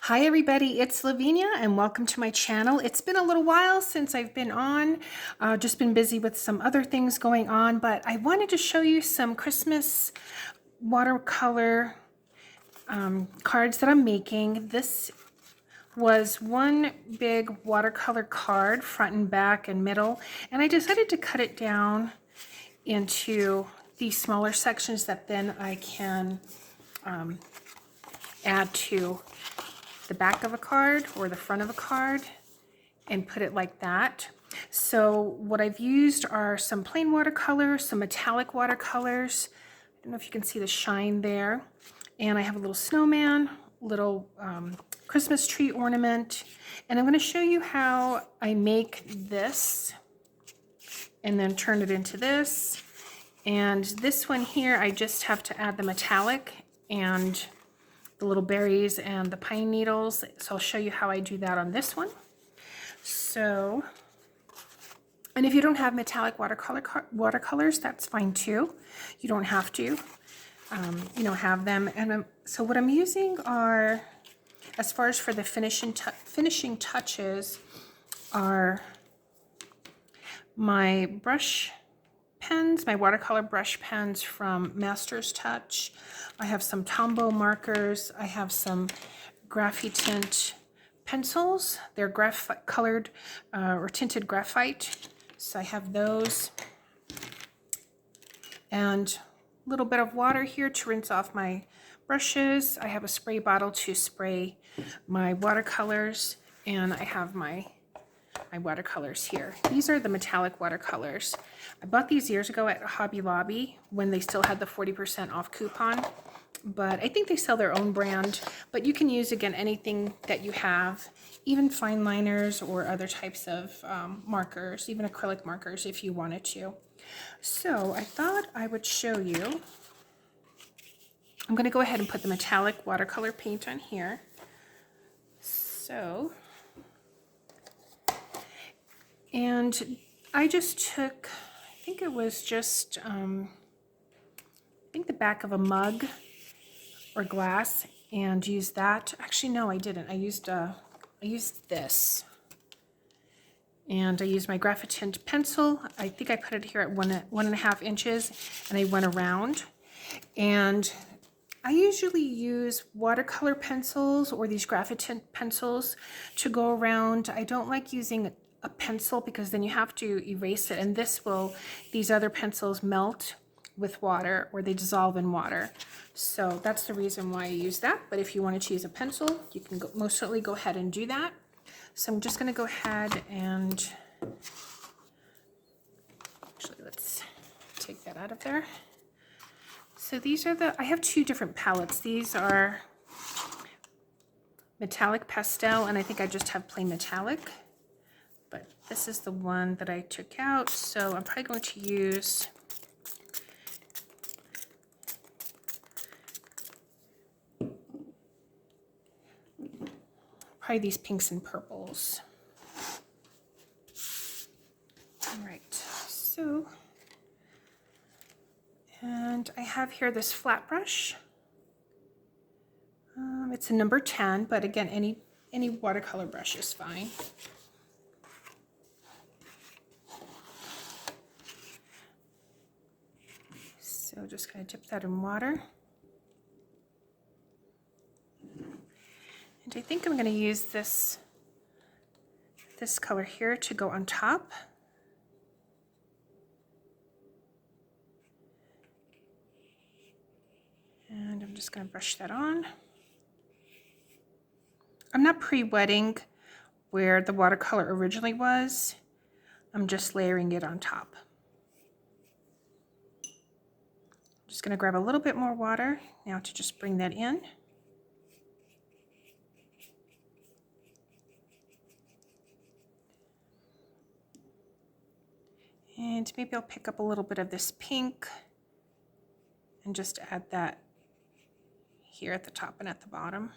Hi everybody, it's Lavinia and welcome to my channel. It's been a little while since I've been on, just been busy with some other things going on, but I wanted to show you some Christmas watercolor cards that I'm making. This was one big watercolor card, front and back and middle, and I decided to cut it down into these smaller sections that then I can add to the back of a card or the front of a card and put it like that. So what I've used are some plain watercolors, some metallic watercolors. I don't know if you can see the shine there. And I have a little snowman, little Christmas tree ornament. And I'm going to show you how I make this and then turn it into this. And this one here, I just have to add the metallic and the little berries and the pine needles. So I'll show you how I do that on this one. So, and if you don't have metallic watercolors, that's fine too. You don't have to, have them. And so what I'm using are, as far as for the finishing touches, are my brush pens, my watercolor brush pens from Master's Touch. I have some Tombow markers. I have some Graphitint pencils. They're colored or tinted graphite. So I have those. And a little bit of water here to rinse off my brushes. I have a spray bottle to spray my watercolors. And I have my watercolors here. These are the metallic watercolors. I bought these years ago at Hobby Lobby when they still had the 40% off coupon, but I think they sell their own brand. But you can use, again, anything that you have, even fine liners or other types of markers, even acrylic markers if you wanted to. So I thought I would show you. I'm going to go ahead and put the metallic watercolor paint on here. So, and I just took, I think it was just, I think the back of a mug or glass and used that. Actually, no, I didn't. I used this. And I used my Graphitint pencil. I think I put it here at 1.5 inches and I went around. And I usually use watercolor pencils or these Graphitint pencils to go around. I don't like using a pencil because then you have to erase it, and these other pencils melt with water or they dissolve in water. So that's the reason why I use that. But if you wanted to use a pencil, you can most certainly go ahead and do that. So I'm just going to go ahead and actually let's take that out of there. So these are I have two different palettes. These are metallic pastel, and I think I just have plain metallic. But this is the one that I took out, so I'm probably going to use these pinks and purples. All right, so, and I have here this flat brush. It's a number 10, but again, any watercolor brush is fine. So just going to dip that in water. And I think I'm going to use this color here to go on top. And I'm just going to brush that on. I'm not pre-wetting where the watercolor originally was. I'm just layering it on top. I'm just going to grab a little bit more water now to just bring that in. And maybe I'll pick up a little bit of this pink and just add that here at the top and at the bottom.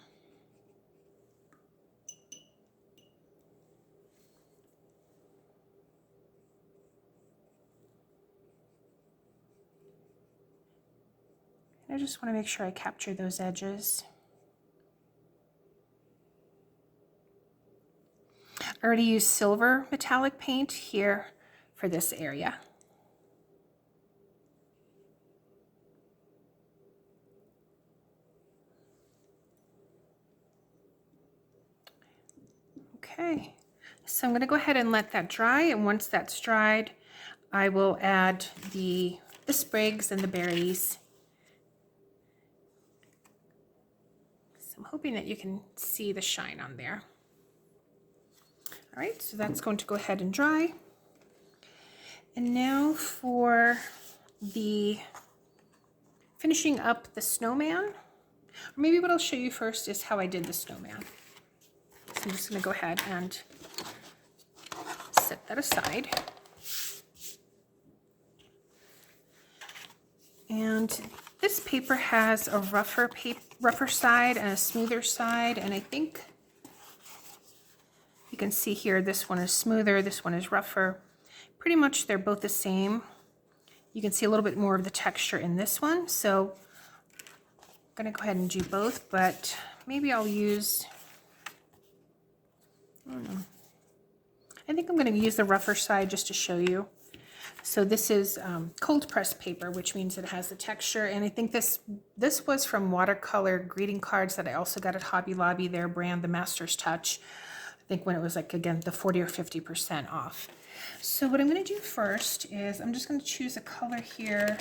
And I just want to make sure I capture those edges. I already used silver metallic paint here for this area. Okay, so I'm going to go ahead and let that dry, and once that's dried, I will add the sprigs and the berries. So I'm hoping that you can see the shine on there. All right, so that's going to go ahead and dry. And now for the finishing up the snowman, or maybe what I'll show you first is how I did the snowman. So I'm just going to go ahead and set that aside. And this paper has a rougher side and a smoother side, and I think you can see here this one is smoother, this one is rougher. Pretty much they're both the same. You can see a little bit more of the texture in this one, so I'm going to go ahead and do both, but maybe I'll use, I don't know. I think I'm going to use the rougher side just to show you. So this is cold pressed paper, which means it has the texture, and I think this was from Watercolor greeting cards that I also got at Hobby Lobby, their brand, the Master's Touch. I think when it was like, again, the 40 or 50% off. So what I'm going to do first is I'm just going to choose a color here.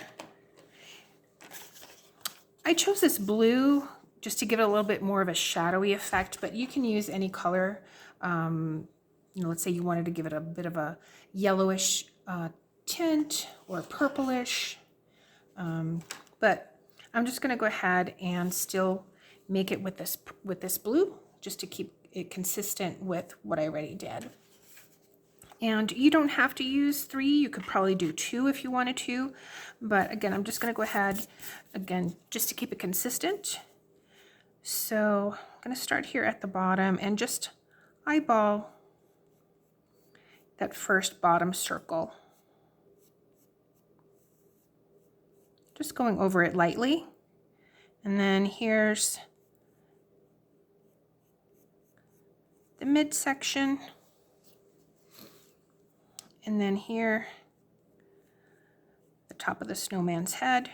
I chose this blue just to give it a little bit more of a shadowy effect, but you can use any color. You know, let's say you wanted to give it a bit of a yellowish tint or purplish, but I'm just going to go ahead and still make it with this blue just to keep it consistent with what I already did. And you don't have to use 3, you could probably do 2 if you wanted to, but again, I'm just going to go ahead again just to keep it consistent. So I'm going to start here at the bottom and just eyeball that first bottom circle. Just going over it lightly. And then here's the midsection. And then here, the top of the snowman's head.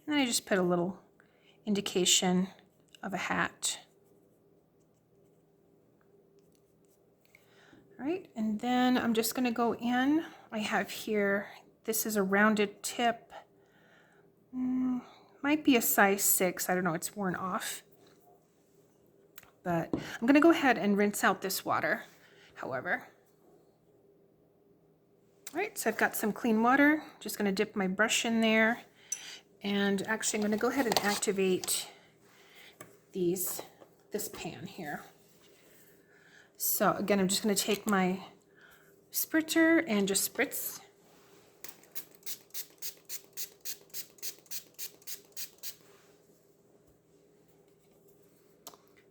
And then I just put a little indication of a hat. All right, and then I'm just gonna go in. I have here, this is a rounded tip. Might be a size 6, I don't know, it's worn off. But I'm gonna go ahead and rinse out this water, however. All right, so I've got some clean water. Just gonna dip my brush in there. And actually I'm gonna go ahead and activate this pan here. So again, I'm just gonna take my spritzer and just spritz.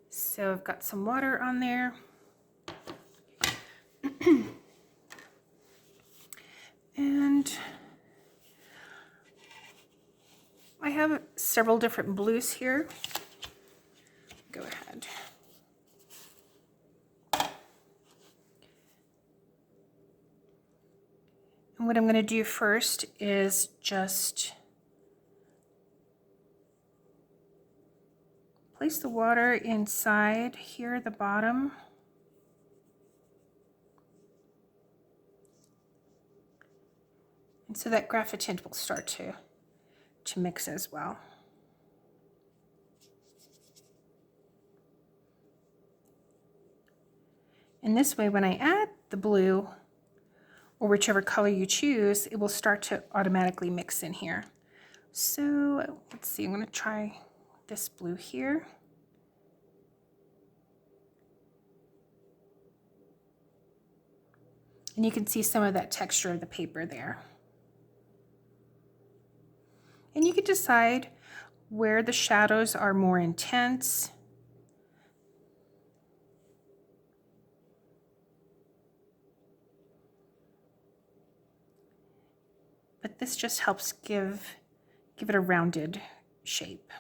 So I've got some water on there. And I have several different blues here. Go ahead. And what I'm going to do first is just place the water inside here at the bottom. And so that graphitint will start to mix as well. And this way, when I add the blue, or whichever color you choose, it will start to automatically mix in here. So let's see, I'm going to try this blue here. And you can see some of that texture of the paper there. And you can decide where the shadows are more intense. But this just helps give it a rounded shape.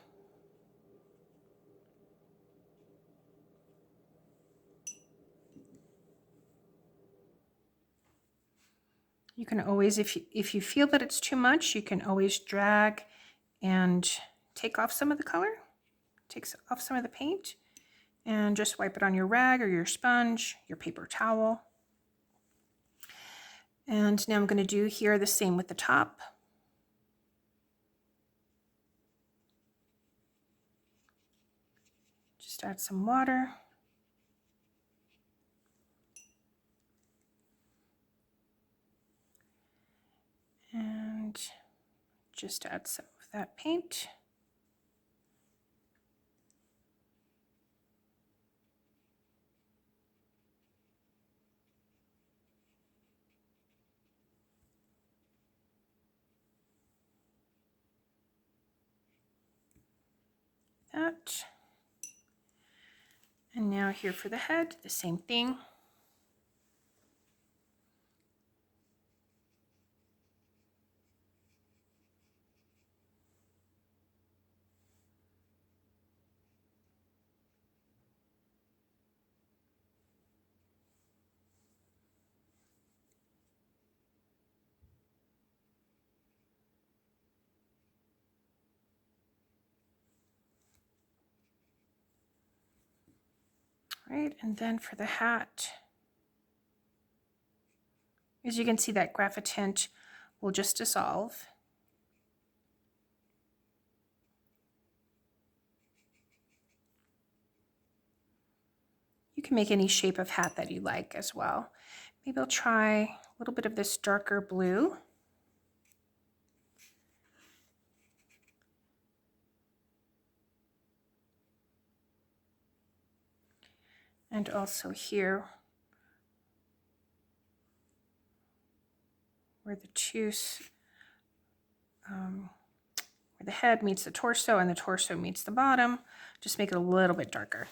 You can always, if you feel that it's too much, you can always drag and take off some of the color, take off some of the paint, and just wipe it on your rag or your sponge, your paper towel. And now I'm going to do here the same with the top. Just add some water. And just add some of that paint. That. And now here for the head, the same thing. Right, and then for the hat, as you can see, that graphic tint will just dissolve. You can make any shape of hat that you like as well. Maybe I'll try a little bit of this darker blue. And also here, where where the head meets the torso and the torso meets the bottom, just make it a little bit darker.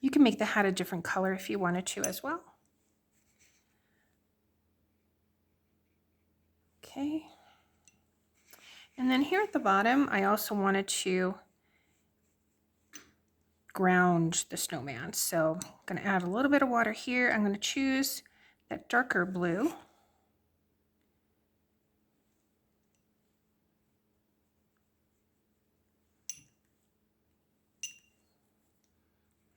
You can make the hat a different color if you wanted to as well. Okay. And then here at the bottom, I also wanted to ground the snowman. So I'm going to add a little bit of water here. I'm going to choose that darker blue.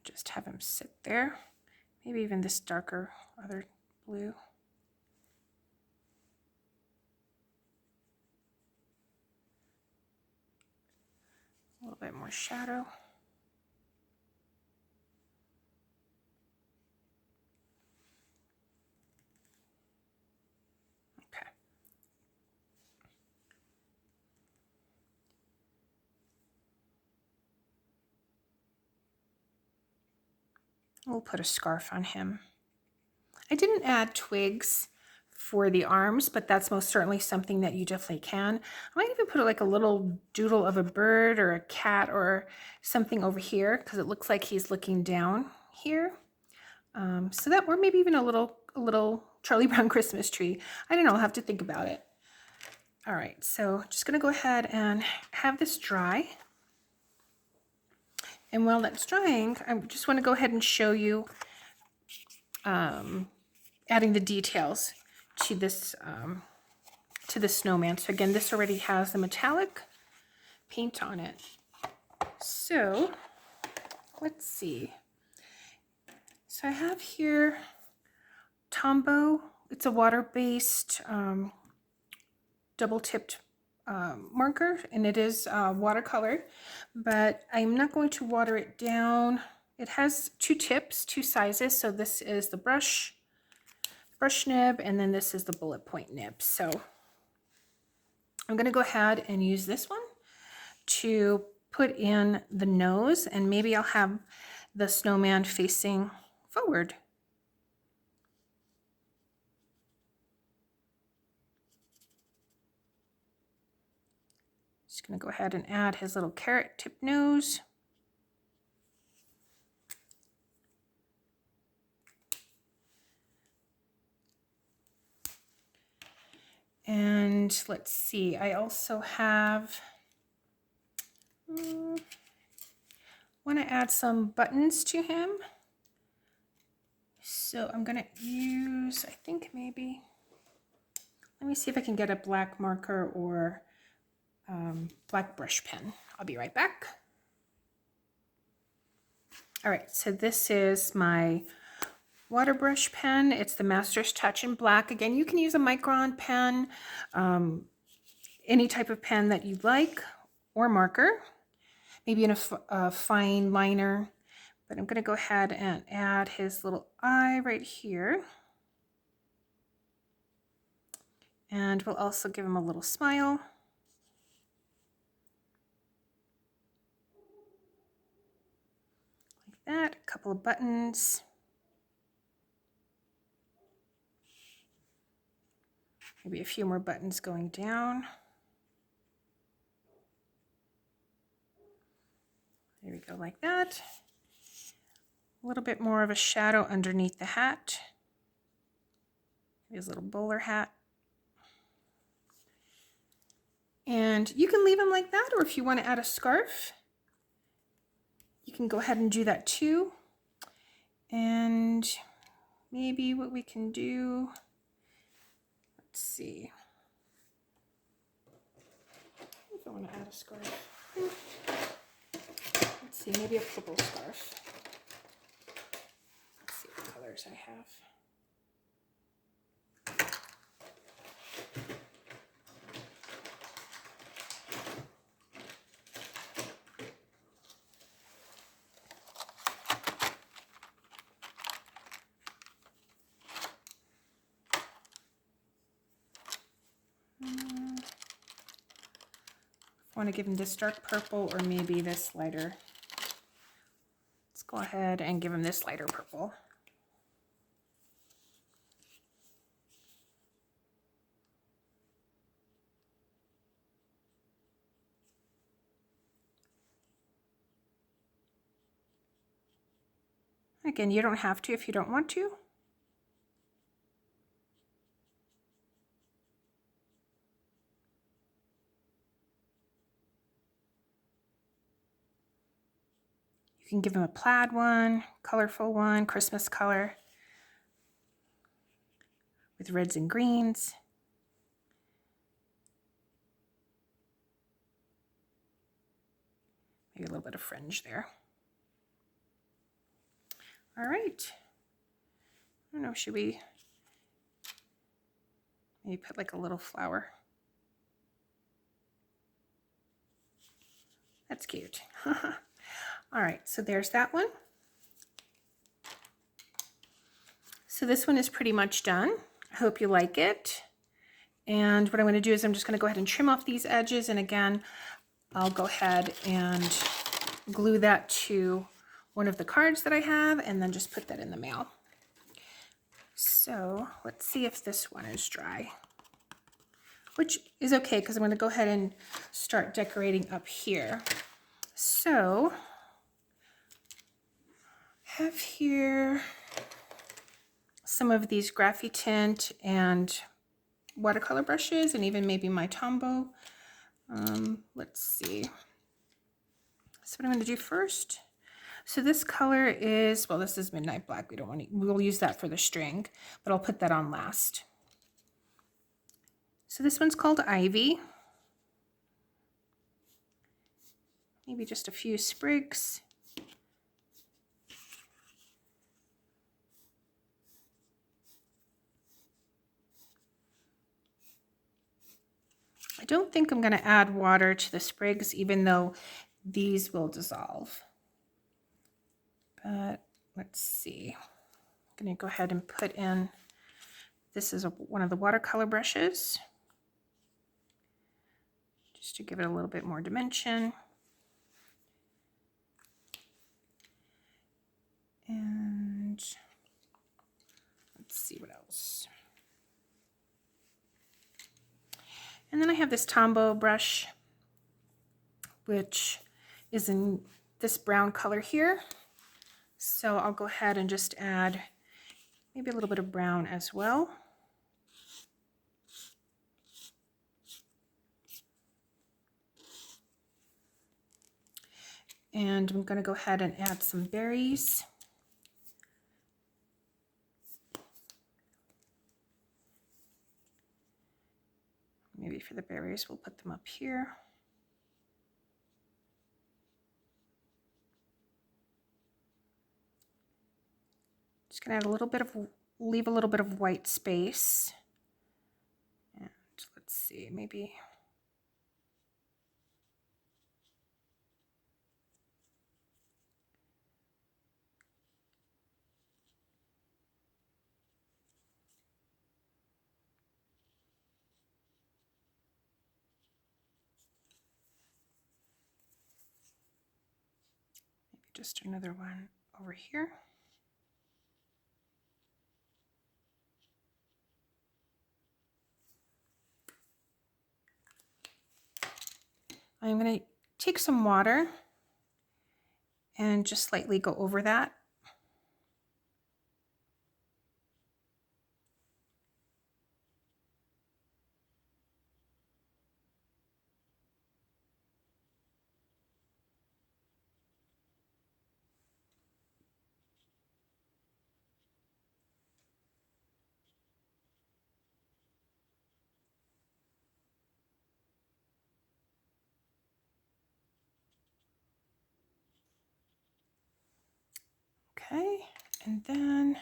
Just have him sit there. Maybe even this darker other blue. A little bit more shadow. Okay. We'll put a scarf on him. I didn't add twigs for the arms, but that's most certainly something that you definitely can. I might even put like a little doodle of a bird or a cat or something over here because it looks like he's looking down here. So that, or maybe even a little Charlie Brown Christmas tree. I don't know, I'll have to think about it. All right, so just gonna go ahead and have this dry. And while that's drying, I just want to go ahead and show you adding the details to this snowman. So again, this already has the metallic paint on it. So let's see. So I have here Tombow. It's a water-based double-tipped marker, and it is watercolor, but I'm not going to water it down. It has two tips, two sizes. So this is the brush nib, and then this is the bullet point nib. So I'm going to go ahead and use this one to put in the nose, and maybe I'll have the snowman facing forward. Just going to go ahead and add his little carrot tip nose. And And let's see, I also have, want to add some buttons to him. So I'm going to use, I think maybe, let me see if I can get a black marker or black brush pen. I'll be right back. All right, so this is my water brush pen. It's the Master's Touch in black. Again, you can use a micron pen, any type of pen that you like, or marker, maybe in a fine liner. But I'm going to go ahead and add his little eye right here. And we'll also give him a little smile. Like that, a couple of buttons. Maybe a few more buttons going down. There we go, like that. A little bit more of a shadow underneath the hat. His little bowler hat. And you can leave him like that, or if you want to add a scarf, you can go ahead and do that too. And maybe what we can do, let's see. If I want to add a scarf. Let's see, maybe a purple scarf. Let's see what colors I have. I want to give him this dark purple or maybe this lighter. Let's go ahead and give him this lighter purple. Again, you don't have to if you don't want to. You can give him a plaid one, colorful one, Christmas color with reds and greens. Maybe a little bit of fringe there. All right. I don't know, should we maybe put like a little flower? That's cute. All right, so there's that one. So this one is pretty much done. I hope you like it. And what I'm going to do is I'm just going to go ahead and trim off these edges. And again, I'll go ahead and glue that to one of the cards that I have and then just put that in the mail. So let's see if this one is dry, which is okay because I'm going to go ahead and start decorating up here. So I have here some of these Graffy Tint and watercolor brushes and even maybe my Tombow. Let's see. So what I'm going to do first. So this color is, well, this is Midnight Black. We don't want to, we'll use that for the string, but I'll put that on last. So this one's called Ivy. Maybe just a few sprigs. I don't think I'm going to add water to the sprigs, even though these will dissolve. But let's see. I'm going to go ahead and put in, this is one of the watercolor brushes, just to give it a little bit more dimension. And let's see what else. And then I have this Tombow brush, which is in this brown color here. So I'll go ahead and just add maybe a little bit of brown as well. And I'm going to go ahead and add some berries. Maybe for the berries, we'll put them up here. Just going to add a little bit of, leave a little bit of white space. And let's see, maybe. Just another one over here. I'm going to take some water and just lightly go over that. Okay, and then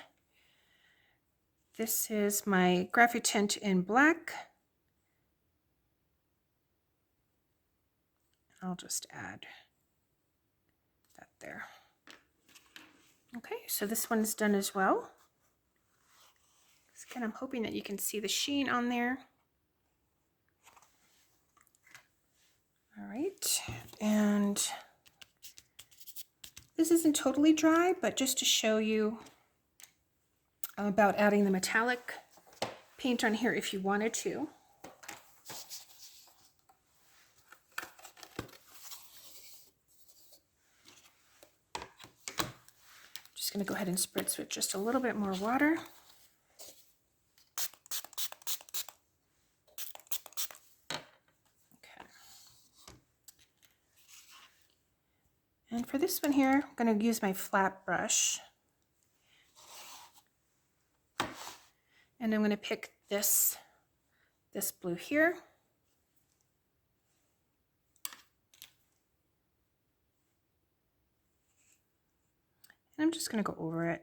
this is my graphic tint in black. I'll just add that there. Okay, so this one's done as well. Again, I'm hoping that you can see the sheen on there. All right, and this isn't totally dry, but just to show you about adding the metallic paint on here if you wanted to. Just going to go ahead and spritz with just a little bit more water. And for this one here, I'm going to use my flat brush. And I'm going to pick this blue here. And I'm just going to go over it.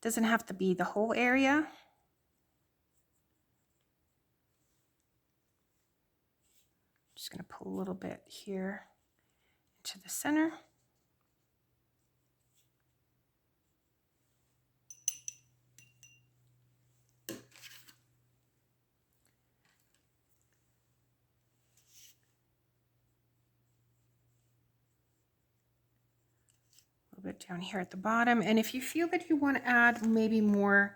Doesn't have to be the whole area. Just going to pull a little bit here into the center. Bit down here at the bottom, and if you feel that you want to add maybe more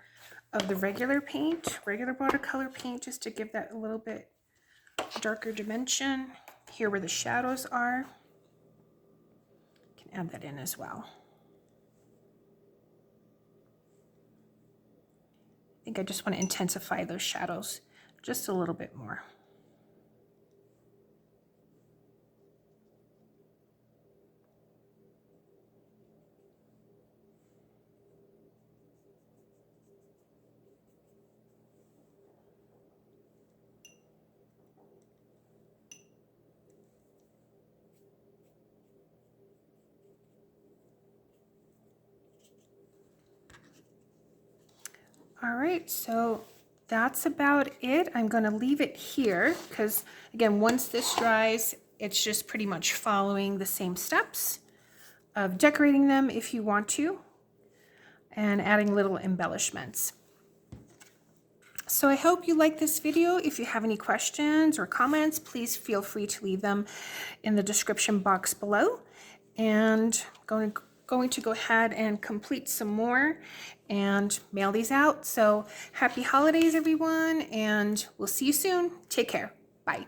of the regular paint, regular watercolor paint, just to give that a little bit darker dimension here where the shadows are, you can add that in as well. I think I just want to intensify those shadows just a little bit more. All right, so that's about it. I'm going to leave it here because, again, once this dries, it's just pretty much following the same steps of decorating them if you want to, and adding little embellishments. So I hope you like this video. If you have any questions or comments, please feel free to leave them in the description box below. And going to go ahead and complete some more and mail these out. So happy holidays, everyone, and we'll see you soon. Take care. Bye.